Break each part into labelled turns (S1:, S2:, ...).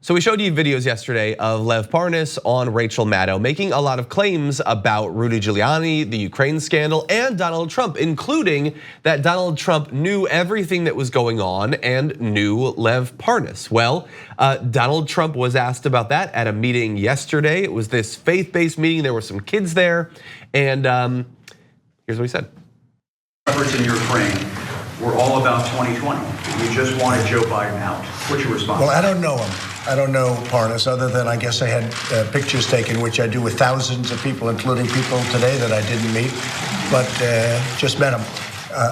S1: So we showed you videos yesterday of Lev Parnas on Rachel Maddow making a lot of claims about Rudy Giuliani, the Ukraine scandal, and Donald Trump, including that Donald Trump knew everything that was going on and knew Lev Parnas. Well, Donald Trump was asked about that at a meeting yesterday. It was this faith-based meeting. There were some kids there, and here's what he said.
S2: Efforts in Ukraine were all about 2020. You just wanted Joe Biden out. What's your response?
S3: Well, I don't know him. I don't know Parnas, other than I guess I had pictures taken, which I do with thousands of people, including people today that I didn't meet, but just met him.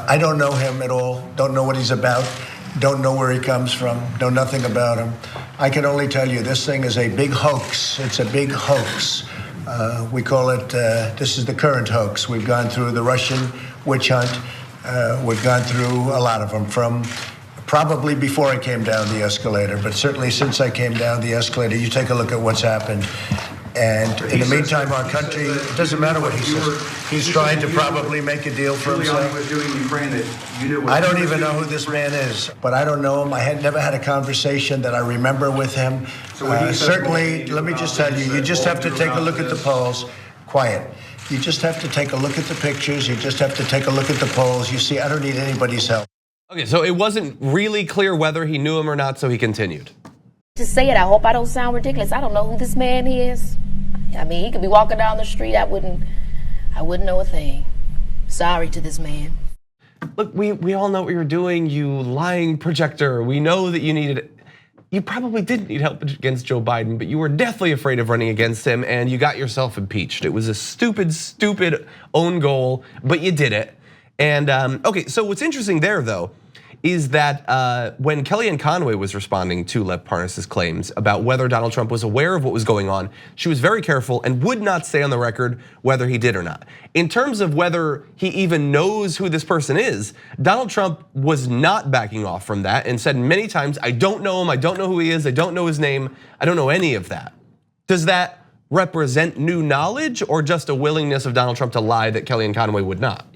S3: I don't know him at all, don't know what he's about, don't know where he comes from, know nothing about him. I can only tell you this thing is a big hoax. It's a big hoax. We call it, this is the current hoax. We've gone through the Russian witch hunt. We've gone through a lot of them, from probably before I came down the escalator, but certainly since I came down the escalator. You take a look at what's happened. And in the meantime, our country, it doesn't matter what he says. He's trying to probably make a deal for himself. I don't even know who this man is, but I don't know him. I had never had a conversation that I remember with him. Certainly, let me just tell you, you just have to take a look at the polls. Quiet. You just have to take a look at the pictures. You just have to take a look at the polls. You see, I don't need anybody's help.
S1: Okay, so it wasn't really clear whether he knew him or not, so he continued.
S4: To say it, I hope I don't sound ridiculous. I don't know who this man is. I mean, he could be walking down the street. I wouldn't know a thing. Sorry to this man.
S1: Look, we all know what you're doing, you lying projector. We know that you probably didn't need help against Joe Biden, but you were deathly afraid of running against him, and you got yourself impeached. It was a stupid own goal, but you did it. And okay, so what's interesting there though is that when Kellyanne Conway was responding to Lev Parnas' claims about whether Donald Trump was aware of what was going on, she was very careful and would not say on the record whether he did or not. In terms of whether he even knows who this person is, Donald Trump was not backing off from that and said many times, I don't know him, I don't know who he is, I don't know his name, I don't know any of that. Does that represent new knowledge or just a willingness of Donald Trump to lie that Kellyanne Conway would not?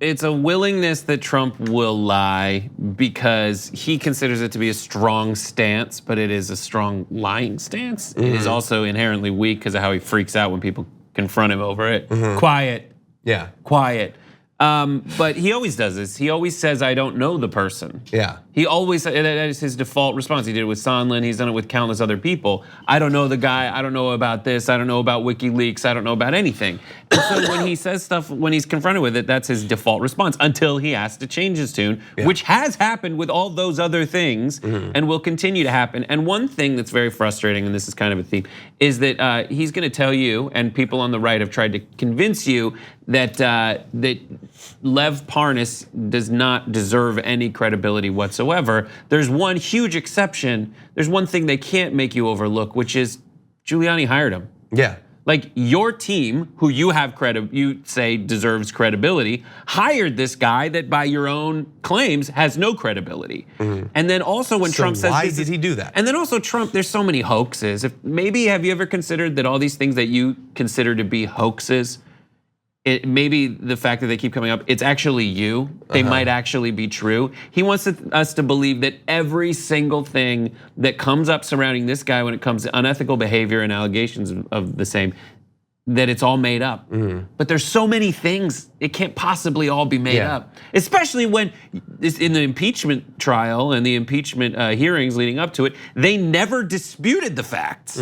S5: It's a willingness that Trump will lie because he considers it to be a strong stance, but it is a strong lying stance. It is also inherently weak because of how he freaks out when people confront him over it. Quiet.
S1: Yeah.
S5: Quiet. But he always does this. He always says, I don't know the person.
S1: Yeah.
S5: He always, that is his default response. He did it with Sondland, he's done it with countless other people. I don't know the guy, I don't know about this, I don't know about WikiLeaks, I don't know about anything. And so when he says stuff, when he's confronted with it, that's his default response until he has to change his tune, which has happened with all those other things and will continue to happen. And one thing that's very frustrating, and this is kind of a theme, is that he's gonna tell you, and people on the right have tried to convince you that that Lev Parnas does not deserve any credibility whatsoever. There's one huge exception. There's one thing they can't make you overlook, which is Giuliani hired him.
S1: Yeah.
S5: Like your team, who you have you say deserves credibility, hired this guy that by your own claims has no credibility. And then also when Trump says
S1: why did he do that?
S5: And then also Trump, there's so many hoaxes. Maybe have you ever considered that all these things that you consider to be hoaxes, maybe the fact that they keep coming up, it's actually you. They might actually be true. He wants us to believe that every single thing that comes up surrounding this guy when it comes to unethical behavior and allegations of the same, that it's all made up. But there's so many things, it can't possibly all be made up. Especially when in the impeachment trial and the impeachment hearings leading up to it, they never disputed the facts.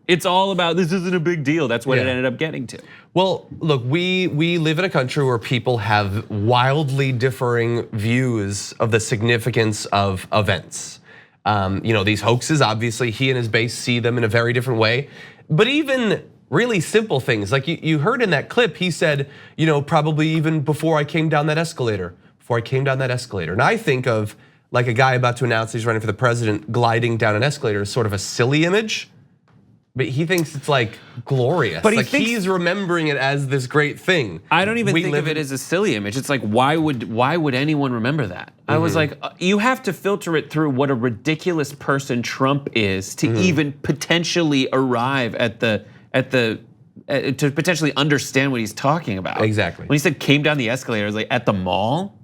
S5: It's all about, this isn't a big deal. That's what it ended up getting to.
S1: Well, look, we live in a country where people have wildly differing views of the significance of events. These hoaxes, obviously, he and his base see them in a very different way. But even really simple things, like you heard in that clip, he said, probably even before I came down that escalator, And I think of like a guy about to announce he's running for the president gliding down an escalator is sort of a silly image. But he thinks it's like glorious. But he's remembering it as this great thing.
S5: I don't even think of it as a silly image. It's like, why would anyone remember that? I was like, you have to filter it through what a ridiculous person Trump is to even potentially arrive to potentially understand what he's talking about.
S1: Exactly.
S5: When he said came down the escalator, I was like, at the mall?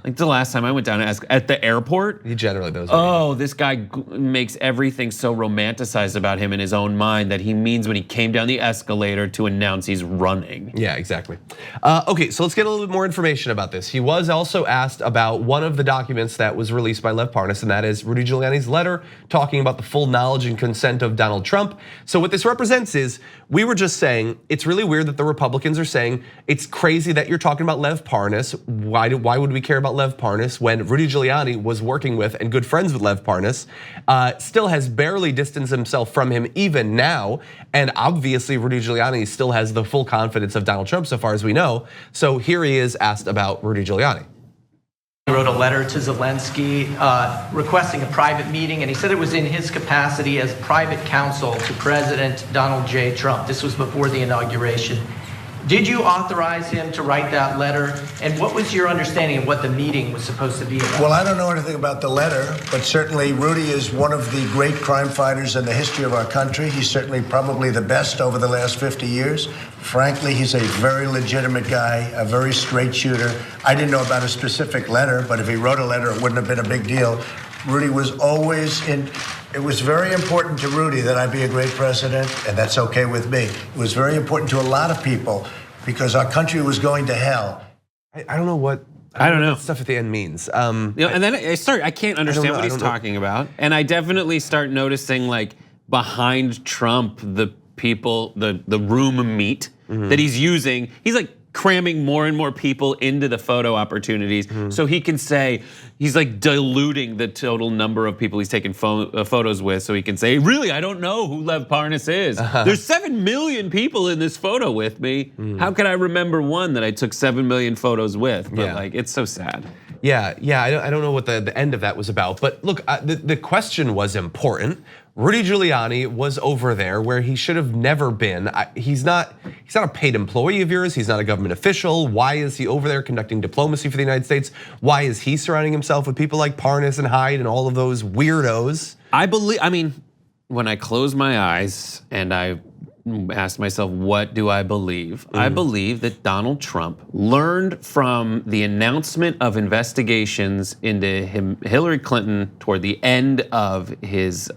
S5: Like the last time I went down to ask at the airport.
S1: He generally does.
S5: Oh, this guy makes everything so romanticized about him in his own mind that he means when he came down the escalator to announce he's running.
S1: Yeah, exactly. Okay, so let's get a little bit more information about this. He was also asked about one of the documents that was released by Lev Parnas, and that is Rudy Giuliani's letter talking about the full knowledge and consent of Donald Trump. So what this represents is, we were just saying, it's really weird that the Republicans are saying, it's crazy that you're talking about Lev Parnas. Why would we care about Lev Parnas when Rudy Giuliani was working with and good friends with Lev Parnas, still has barely distanced himself from him even now, and obviously Rudy Giuliani still has the full confidence of Donald Trump so far as we know. So here he is asked about Rudy Giuliani.
S6: He wrote a letter to Zelensky requesting a private meeting, and he said it was in his capacity as private counsel to President Donald J. Trump. This was before the inauguration. Did you authorize him to write that letter? And what was your understanding of what the meeting was supposed to be about?
S3: Well, I don't know anything about the letter, but certainly Rudy is one of the great crime fighters in the history of our country. He's certainly probably the best over the last 50 years. Frankly, he's a very legitimate guy, a very straight shooter. I didn't know about a specific letter, but if he wrote a letter, it wouldn't have been a big deal. Rudy was always in. It was very important to Rudy that I be a great president, and that's okay with me. It was very important to a lot of people because our country was going to hell.
S1: I don't know what.
S5: I don't know
S1: what stuff at the end means.
S5: And then I can't understand what he's talking about. And I definitely start noticing, like, behind Trump, the people, the room meat that he's using. He's like cramming more and more people into the photo opportunities so he can say, he's like diluting the total number of people he's taking photos with, so he can say, really, I don't know who Lev Parnas is. There's 7 million people in this photo with me. How can I remember one that I took 7 million photos with? But like, it's so sad.
S1: Yeah, I don't know what the end of that was about, but look, the question was important. Rudy Giuliani was over there where he should have never been. He's not a paid employee of yours. He's not a government official. Why is he over there conducting diplomacy for the United States? Why is he surrounding himself with people like Parnas and Hyde and all of those weirdos?
S5: I mean, when I close my eyes and I asked myself, what do I believe? I believe that Donald Trump learned from the announcement of investigations into Hillary Clinton toward the end of his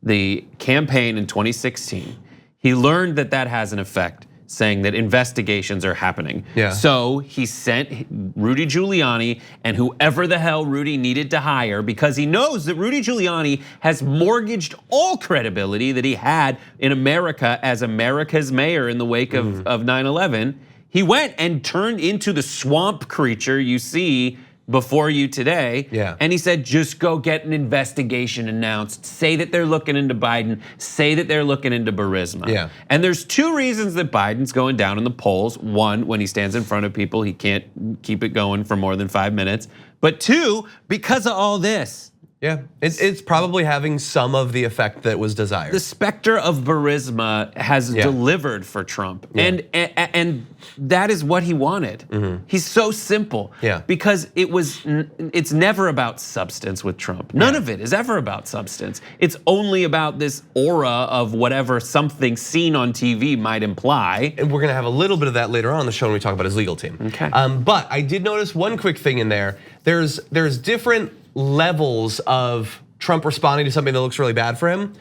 S5: the campaign in 2016. He learned that that has an effect, saying that investigations are happening.
S1: Yeah.
S5: So he sent Rudy Giuliani and whoever the hell Rudy needed to hire, because he knows that Rudy Giuliani has mortgaged all credibility that he had in America as America's mayor in the wake of 9/11. He went and turned into the swamp creature you see before you today.
S1: Yeah.
S5: And he said, just go get an investigation announced. Say that they're looking into Biden. Say that they're looking into Burisma.
S1: Yeah.
S5: And there's 2 reasons that Biden's going down in the polls. 1, when he stands in front of people, he can't keep it going for more than 5 minutes. But 2, because of all this.
S1: Yeah, it's probably having some of the effect that was desired.
S5: The specter of Burisma has delivered for Trump, and that is what he wanted. He's so simple, because it's never about substance with Trump. None of it is ever about substance. It's only about this aura of whatever something seen on TV might imply.
S1: And we're gonna have a little bit of that later on in the show when we talk about his legal team.
S5: Okay.
S1: But I did notice one quick thing in there. There's different levels of Trump responding to something that looks really bad for him.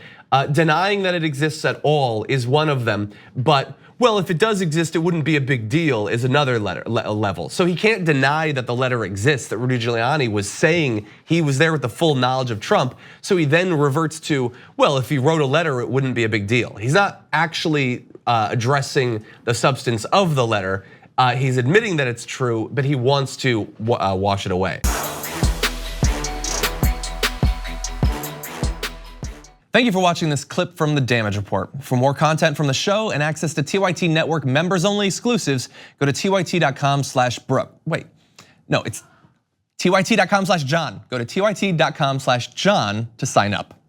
S1: Denying that it exists at all is one of them, but well, if it does exist, it wouldn't be a big deal is another level. So he can't deny that the letter exists, that Rudy Giuliani was saying he was there with the full knowledge of Trump. So he then reverts to, well, if he wrote a letter, it wouldn't be a big deal. He's not actually addressing the substance of the letter. He's admitting that it's true, but he wants to wash it away. Thank you for watching this clip from The Damage Report. For more content from the show and access to TYT Network members-only exclusives, go to tyt.com/Brooke. Wait, no, it's tyt.com/John. Go to tyt.com/John to sign up.